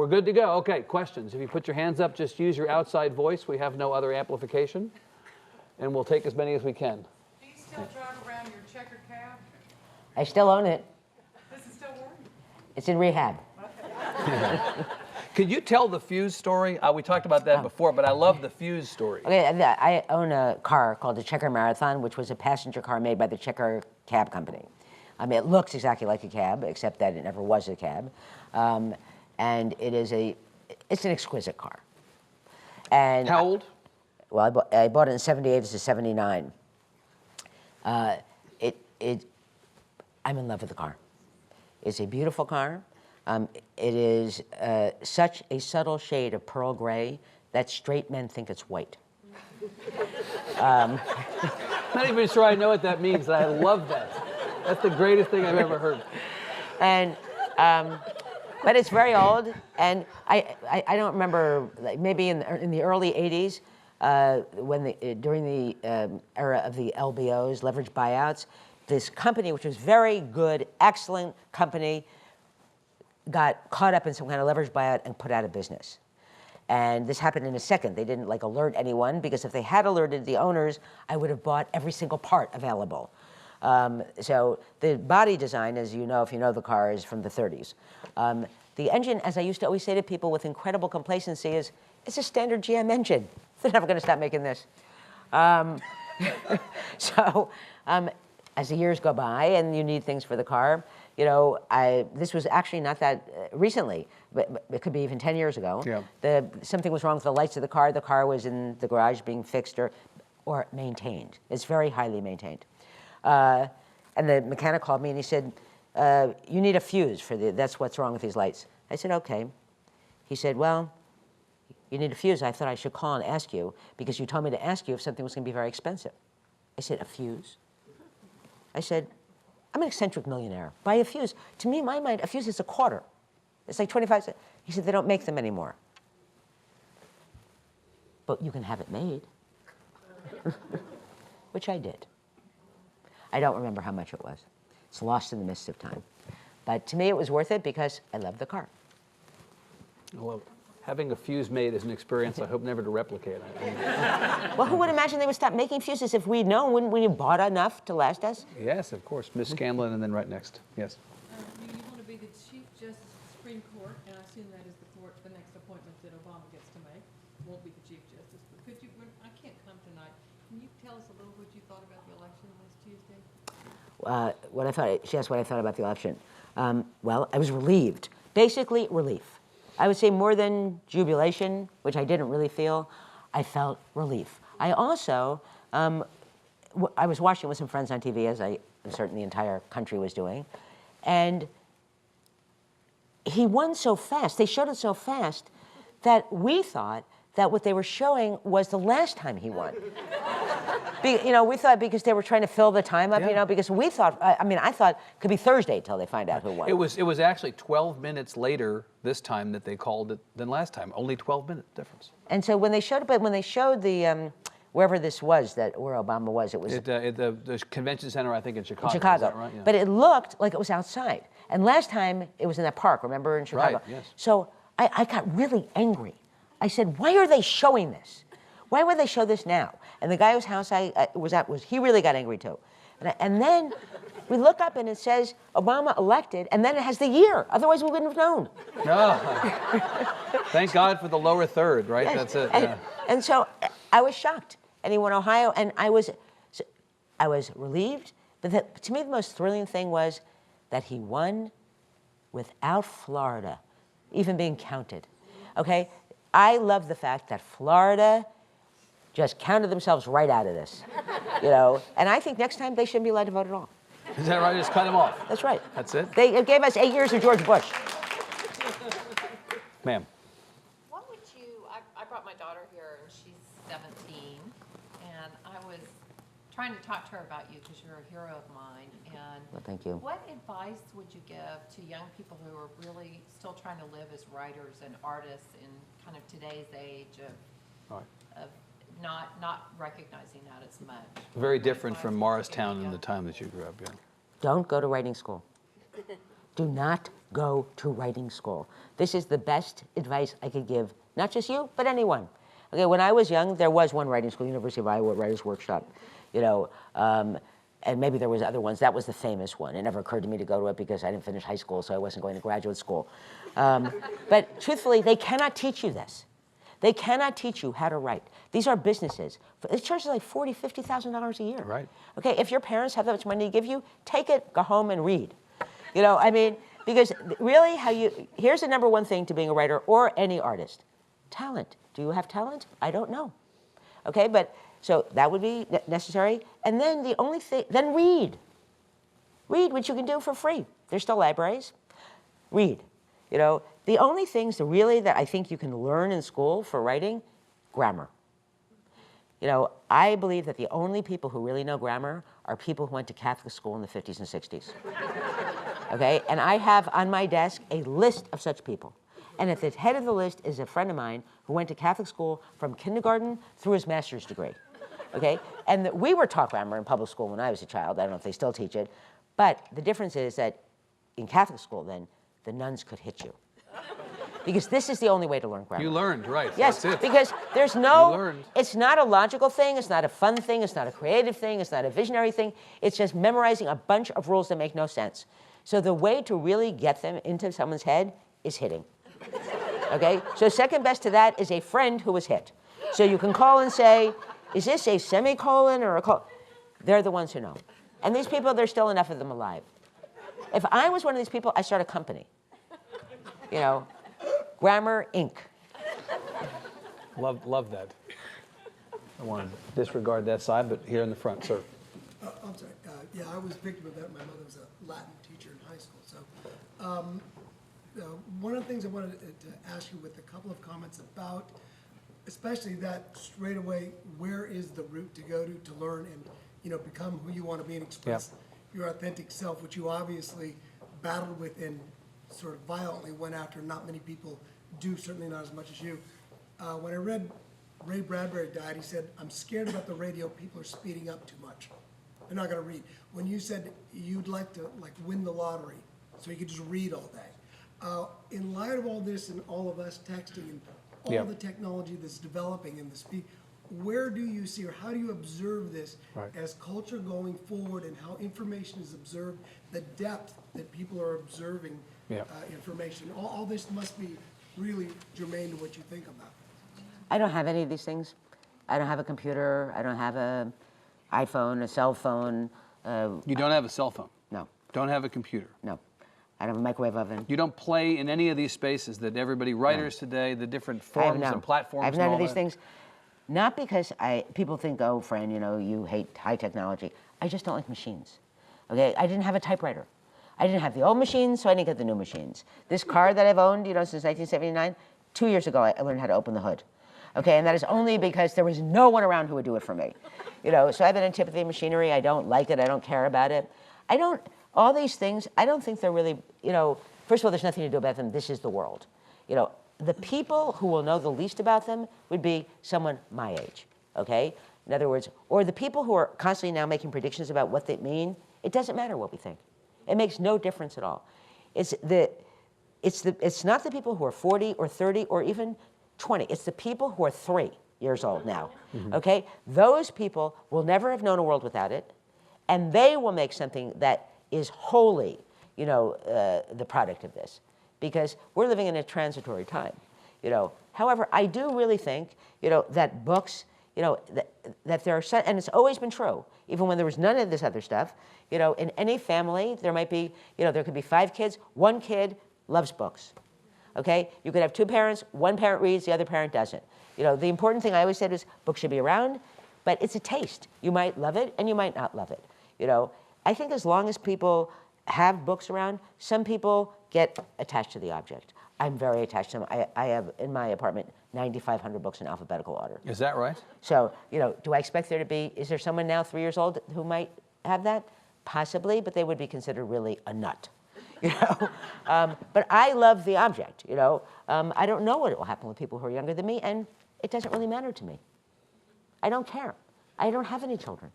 We're good to go. Okay, questions. If you put your hands up, just use your outside voice. We have no other amplification. And we'll take as many as we can. Do you still drive around your checkered cab? I still own it. Does it still work? It's in rehab. Could you tell the fuse story? We talked about that before, but I love the fuse story. Okay, I own a car called the Checker Marathon, which was a passenger car made by the Checker Cab Company. I mean, it looks exactly like a cab, except that it never was a cab. And it's an exquisite car. And how old? Well, I bought it in '78. This is '79. I'm in love with the car. It's a beautiful car. It is such a subtle shade of pearl gray that straight men think it's white. Not even sure I know what that means, and I love that. That's the greatest thing I've ever heard. And, but it's very old, and I don't remember, like maybe in the early '80s, during the era of the LBOs, leveraged buyouts, this company, which was very good, excellent company, got caught up in some kind of leveraged buyout and put out of business. And this happened in a second. They didn't like alert anyone, because if they had alerted the owners, I would have bought every single part available. So the body design, as you know, if you know the car, is from the '30s. The engine, as I used to always say to people with incredible complacency, is it's a standard GM engine. They're never going to stop making this. So as the years go by and you need things for the car, you know, this was actually not that recently, but it could be even 10 years ago. Yeah. Something was wrong with the lights of the car. The car was in the garage being fixed or maintained. It's very highly maintained. And the mechanic called me and he said, you need a fuse that's what's wrong with these lights. I said, okay. He said, well, you need a fuse. I thought I should call and ask you because you told me to ask you if something was going to be very expensive. I said, a fuse? I said, I'm an eccentric millionaire. Buy a fuse. To me, in my mind, a fuse is a quarter. It's like 25 cents. He said, they don't make them anymore. But you can have it made. Which I did. I don't remember how much it was. It's lost in the mist of time. But to me, it was worth it because I love the car. Well, having a fuse made is an experience I hope never to replicate. Well, who would imagine they would stop making fuses if we'd known? Wouldn't we have bought enough to last us? Yes, of course. Miss Scanlon, and then right next. Yes. You want to be the Chief Justice of the Supreme Court, and I assume that is the next appointment that Obama gets to make. Won't be the Chief Justice, but could you? I can't come tonight. Can you tell us a little what you thought about the election last Tuesday? What I thought. She asked what I thought about the election. Well, I was relieved. Basically, relief. I would say more than jubilation, which I didn't really feel. I felt relief. I also, I was watching with some friends on TV, as I'm certain the entire country was doing, and he won so fast, they showed it so fast, that we thought that what they were showing was the last time he won. You know, we thought because they were trying to fill the time up, you know, because we thought, I thought it could be Thursday till they find out who won. It was actually 12 minutes later this time that they called it than last time. Only 12-minute difference. And so when they showed the, wherever this was, where Obama was, it was... At the convention center, I think, in Chicago. In Chicago. Is that right? Yeah. But it looked like it was outside. And last time, it was in that park, remember, in Chicago? Right, yes. So I got really angry. I said, why are they showing this? Why would they show this now? And the guy whose house I was at, he really got angry too. And then we look up and it says Obama elected, and then it has the year. Otherwise, we wouldn't have known. No. Thank God for the lower third, right? Yes. That's it. And so I was shocked. And he won Ohio, and I was relieved. But to me, the most thrilling thing was that he won without Florida even being counted. Okay? I love the fact that Florida just counted themselves right out of this, you know. And I think next time they shouldn't be allowed to vote at all. Is that right? Just cut them off. That's right. That's it? They gave us 8 years of George Bush. Ma'am. What would you, I brought my daughter here and she's 17, and I was trying to talk to her about you because you're a hero of mine. And Well, thank you. what advice would you give to young people who are really still trying to live as writers and artists in kind of today's age of not recognizing that as much? Very different from Morristown in the time that you grew up, yeah. Don't go to writing school. Do not go to writing school. This is the best advice I could give, not just you, but anyone. Okay, when I was young, there was one writing school, University of Iowa Writers Workshop, you know, and maybe there was other ones. That was the famous one. It never occurred to me to go to it because I didn't finish high school, so I wasn't going to graduate school. But truthfully, they cannot teach you this. They cannot teach you how to write. These are businesses. It charges like $40,000, $50,000 a year. Right. Okay, if your parents have that much money to give you, take it, go home and read. You know, I mean, because really here's the number one thing to being a writer or any artist. Talent. Do you have talent? I don't know. Okay, but so that would be necessary. And then the only thing, then read. Read, which you can do for free. There's still libraries. Read. You know, the only things really that I think you can learn in school for writing, grammar. You know, I believe that the only people who really know grammar are people who went to Catholic school in the 50s and 60s. Okay, and I have on my desk a list of such people. And at the head of the list is a friend of mine who went to Catholic school from kindergarten through his master's degree. Okay, and we were taught grammar in public school when I was a child. I don't know if they still teach it. But the difference is that in Catholic school then, the nuns could hit you. Because this is the only way to learn grammar. You learned, right. Yes, That's it. because there's You no, learned. it's not a logical thing, it's not a fun thing, it's not a creative thing, it's not a visionary thing. It's just memorizing a bunch of rules that make no sense. So the way to really get them into someone's head is hitting. Okay? So second best to that is a friend who was hit. So you can call and say, is this a semicolon or a colon? They're the ones who know. And these people, there's still enough of them alive. If I was one of these people, I'd start a company. You know, Grammar Inc. Love that. I want to disregard that side, but here in the front, sir. I'm sorry. Yeah, I was a victim of that. My mother was a Latin teacher in high school. So one of the things I wanted to ask you with a couple of comments about, especially that straight away, where is the route to go to learn and, you know, become who you want to be and express your authentic self, which you obviously battled with and sort of violently went after. Not many people do, certainly not as much as you. When I read Ray Bradbury died, he said, I'm scared about the radio. People are speeding up too much. They're not going to read. When you said you'd like to win the lottery so you could just read all day. In light of all this and all of us texting and all the technology that's developing and the speed, where do you see or how do you observe this as culture going forward and how information is observed, the depth that people are observing information? All this must be really germane to what you think about. I don't have any of these things. I don't have a computer. I don't have an iPhone, a cell phone. You don't have a cell phone? No. Don't have a computer? No. I don't have a microwave oven. You don't play in any of these spaces that everybody, writers today, the different forums and platforms I have and none all of these that? things. Not because people think, oh, Fran, you know, you hate high technology. I just don't like machines. Okay, I didn't have a typewriter. I didn't have the old machines, so I didn't get the new machines. This car that I've owned, you know, since 1979, 2 years ago, I learned how to open the hood. Okay, and that is only because there was no one around who would do it for me. You know, so I have an antipathy of machinery. I don't like it. I don't care about it. All these things, I don't think they're really, you know, first of all, there's nothing to do about them. This is the world. You know, the people who will know the least about them would be someone my age, okay? In other words, or the people who are constantly now making predictions about what they mean. It doesn't matter what we think. It makes no difference at all. It's not the people who are 40 or 30 or even 20. It's the people who are 3 years old now, okay? Those people will never have known a world without it, and they will make something that is wholly, you know, the product of this, because we're living in a transitory time, you know. However, I do really think, you know, that books, you know, that there are, and it's always been true, even when there was none of this other stuff, you know, in any family, there might be, you know, there could be 5 kids, 1 kid loves books, okay? You could have 2 parents, 1 parent reads, the other parent doesn't. You know, the important thing I always said is books should be around, but it's a taste. You might love it and you might not love it, you know. I think as long as people have books around, some people get attached to the object. I'm very attached to them. I have in my apartment 9,500 books in alphabetical order. Is that right? So, you know, do I expect there to be, is there someone now 3 years old who might have that? Possibly, but they would be considered really a nut, you know? But I love the object, you know? I don't know what will happen with people who are younger than me, and it doesn't really matter to me. I don't care. I don't have any children.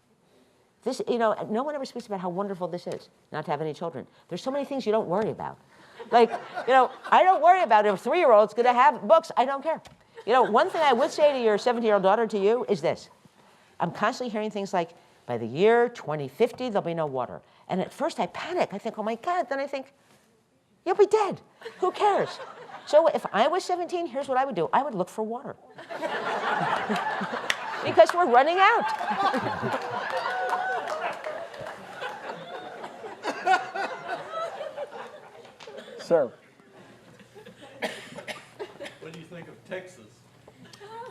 This, you know, no one ever speaks about how wonderful this is, not to have any children. There's so many things you don't worry about, Like, I don't worry about if a 3-year-old's going to have books. I don't care. One thing I would say to your 17-year-old daughter, to you, is this. I'm constantly hearing things like, by the year 2050, there'll be no water. And at first I panic. I think, oh my God. Then I think, you'll be dead. Who cares? So if I was 17, here's what I would do. I would look for water. Because we're running out. Sir. What do you think of Texas?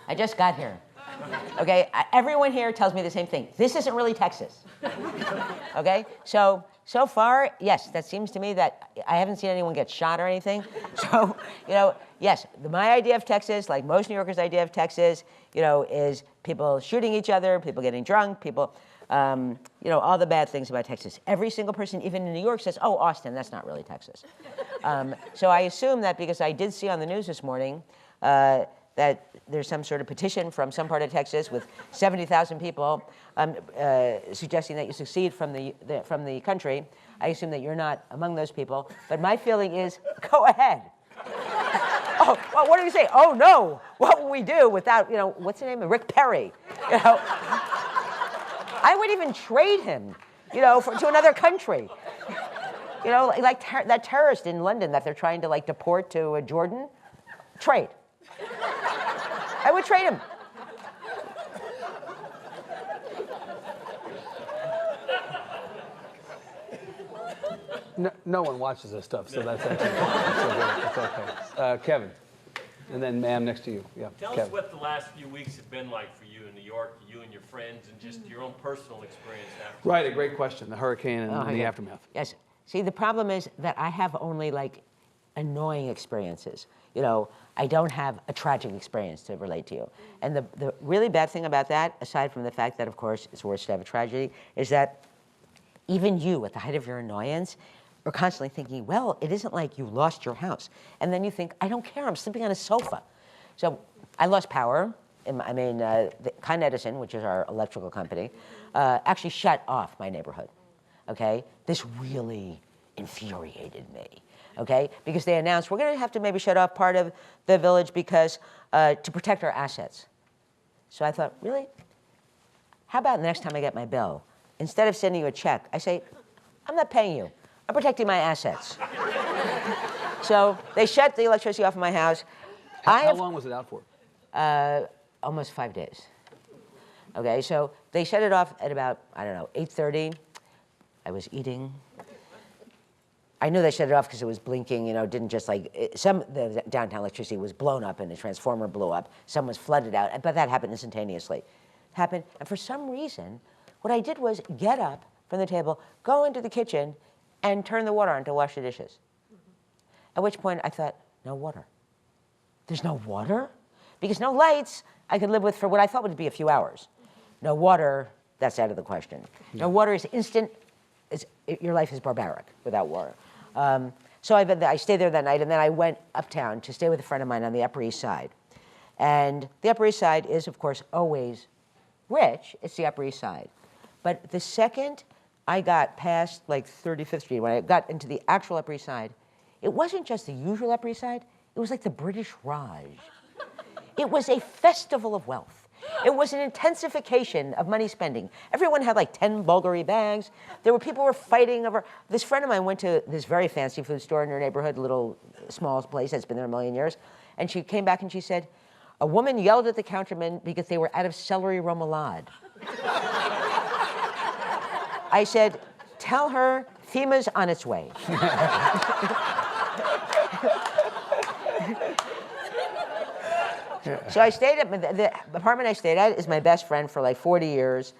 I just got here. Okay, everyone here tells me the same thing. This isn't really Texas. Okay, so far, yes, that seems to me that I haven't seen anyone get shot or anything. So, yes, my idea of Texas, like most New Yorkers' idea of Texas, is people shooting each other, people getting drunk, people, all the bad things about Texas. Every single person, even in New York, says, oh, Austin, that's not really Texas. So I assume that because I did see on the news this morning that there's some sort of petition from some part of Texas with 70,000 people suggesting that you secede from the country. I assume that you're not among those people. But my feeling is, go ahead. Oh, well, what do you say? Oh, no. What will we do without, what's the name of Rick Perry? I would even trade him, to another country. Like that terrorist in London that they're trying to, deport to Jordan. Trade. I would trade him. No one watches this stuff, so that's actually fine. It's okay. Kevin, and then ma'am next to you. Yeah, Tell Kevin. us what the last few weeks have been like for you in New York, you and your friends, and just your own personal experience after. Right, a great question. The hurricane and the aftermath. Yes. See, the problem is that I have only annoying experiences. I don't have a tragic experience to relate to you. And the really bad thing about that, aside from the fact that, of course, it's worse to have a tragedy, is that even you, at the height of your annoyance, are constantly thinking, well, it isn't like you lost your house. And then you think, I don't care, I'm sleeping on a sofa. So I lost power. Con Edison, which is our electrical company, actually shut off my neighborhood. Okay? This really infuriated me. Okay, because they announced we're going to have to maybe shut off part of the village because to protect our assets. So I thought, really? How about the next time I get my bill, instead of sending you a check, I say, I'm not paying you. I'm protecting my assets. So they shut the electricity off of my house. How long was it out for? Almost 5 days. Okay, so they shut it off at about, 8:30. I was eating. I knew they shut it off because it was blinking, didn't just the downtown electricity was blown up and the transformer blew up. Some was flooded out, but that happened instantaneously. And for some reason, what I did was get up from the table, go into the kitchen, and turn the water on to wash the dishes. At which point I thought, no water. There's no water? Because no lights I could live with for what I thought would be a few hours. No water, that's out of the question. No water is instant. Your life is barbaric without water. So I stayed there that night, and then I went uptown to stay with a friend of mine on the Upper East Side. And the Upper East Side is, of course, always rich. It's the Upper East Side. But the second I got past 35th Street, when I got into the actual Upper East Side, it wasn't just the usual Upper East Side. It was like the British Raj. It was a festival of wealth. It was an intensification of money spending. Everyone had 10 Bulgari bags. People were fighting over. This friend of mine went to this very fancy food store in her neighborhood, a little small place that's been there a million years. And she came back and she said, a woman yelled at the counterman because they were out of celery remoulade. I said, tell her FEMA's on its way. So I stayed at, the apartment I stayed at is my best friend for 40 years.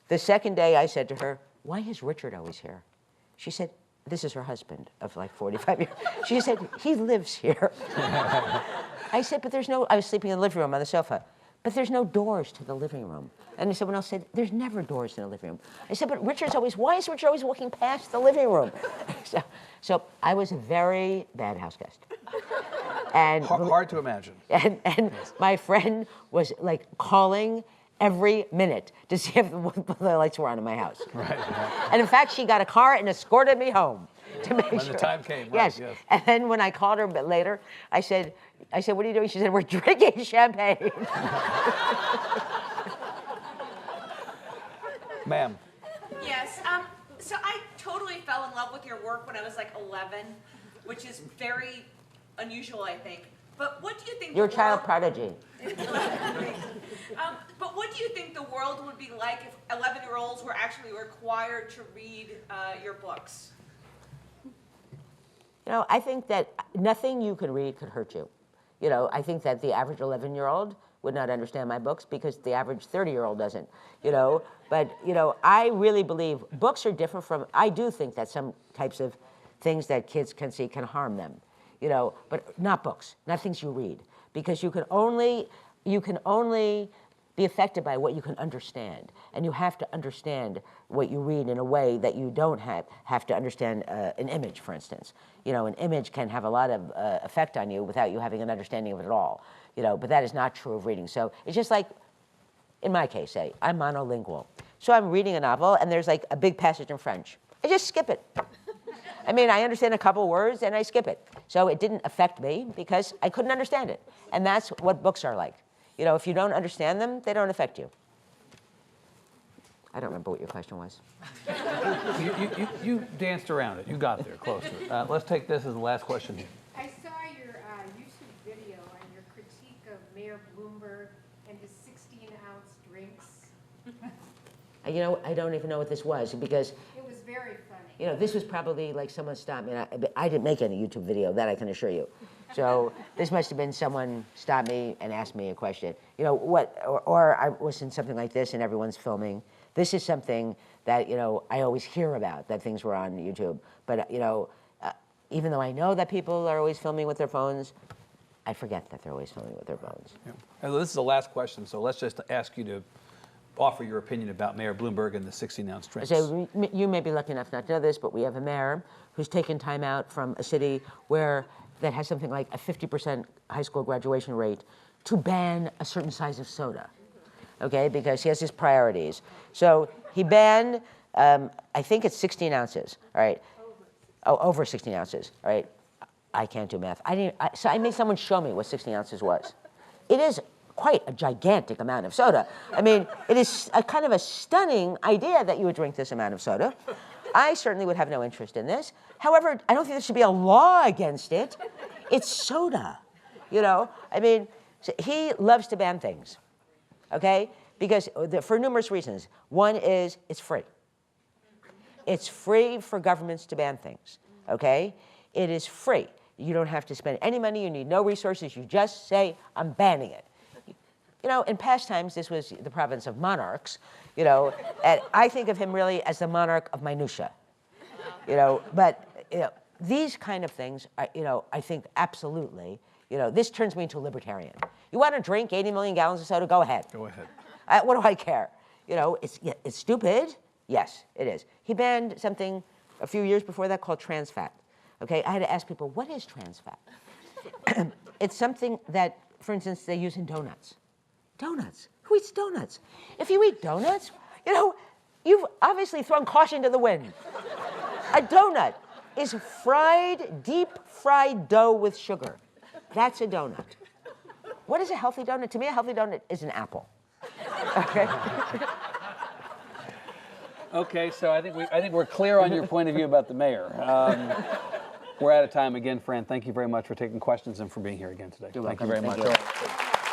The second day I said to her, why is Richard always here? She said, this is her husband of 45 years. She said, he lives here. I said, but I was sleeping in the living room on the sofa, but there's no doors to the living room. And someone else said, there's never doors in the living room. I said, but why is Richard always walking past the living room? So I was a very bad house guest. And hard to imagine. And my friend was calling every minute to see if the lights were on in my house. Right. And in fact, she got a car and escorted me home. to make When sure. the time came, right, Yes. yes. And then when I called her a bit later, I said, what are you doing? She said, we're drinking champagne. Ma'am. Yes. So I totally fell in love with your work when I was like 11, which is very unusual, I think. But what do you think? You're a the child world- prodigy. But what do you think the world would be like if 11-year-olds were actually required to read your books? You know, I think that nothing you can read could hurt you. You know, I think that the average 11-year-old would not understand my books because the average 30-year-old doesn't, you know. But, you know, I really believe books are different from, I do think that some types of things that kids can see can harm them, you know, but not books, not things you read. Because you can only be affected by what you can understand. And you have to understand what you read in a way that you don't have to understand an image, for instance. You know, an image can have a lot of effect on you without you having an understanding of it at all. You know, but that is not true of reading. So it's just like, in my case, say, I'm monolingual. So I'm reading a novel and there's like a big passage in French. I just skip it. I mean, I understand a couple words and I skip it. So it didn't affect me because I couldn't understand it. And that's what books are like. You know, if you don't understand them, they don't affect you. I don't remember what your question was. You danced around it. You got there, close to it. Let's take this as the last question here. I saw your YouTube video on your critique of Mayor Bloomberg and his 16-ounce drinks. You know, I don't even know what this was because, It was very funny. you know, this was probably like someone stopped me. And I didn't make any YouTube video, that I can assure you. So this must have been someone stopped me and asked me a question. You know, or I was in something like this and everyone's filming. This is something that, you know, I always hear about, that things were on YouTube. But, you know, even though I know that people are always filming with their phones, I forget that they're always filming with their phones. Yeah. And this is the last question, so let's just ask you to offer your opinion about Mayor Bloomberg and the 16-ounce drinks. So you may be lucky enough not to know this, but we have a mayor who's taken time out from a city that has something like a 50% high school graduation rate to ban a certain size of soda, okay, because he has his priorities. So he banned, I think it's 16 ounces, all right? Over 16 ounces, all right? I can't do math. So I made someone show me what 16 ounces was. It is quite a gigantic amount of soda. I mean, it is a kind of a stunning idea that you would drink this amount of soda. I certainly would have no interest in this. However, I don't think there should be a law against it. It's soda, you know? I mean, so he loves to ban things, okay? Because for numerous reasons. One is it's free. It's free for governments to ban things, okay? It is free. You don't have to spend any money. You need no resources. You just say, I'm banning it. You know, in past times, this was the province of monarchs, you know, and I think of him really as the monarch of minutia, you know, but, you know, these kind of things, you know, I think absolutely, you know, this turns me into a libertarian. You want to drink 80 million gallons of soda? Go ahead. Go ahead. What do I care? You know, it's stupid. Yes, it is. He banned something a few years before that called trans fat. Okay, I had to ask people, what is trans fat? It's something that, for instance, they use in donuts. Donuts. Who eats donuts? If you eat donuts, you know, you've obviously thrown caution to the wind. A donut is fried, deep fried dough with sugar. That's a donut. What is a healthy donut? To me, a healthy donut is an apple. Okay? Okay, so I think we're clear on your point of view about the mayor. We're out of time again, Fran. Thank you very much for taking questions and for being here again today. You're Thank welcome. you very Thank much. you.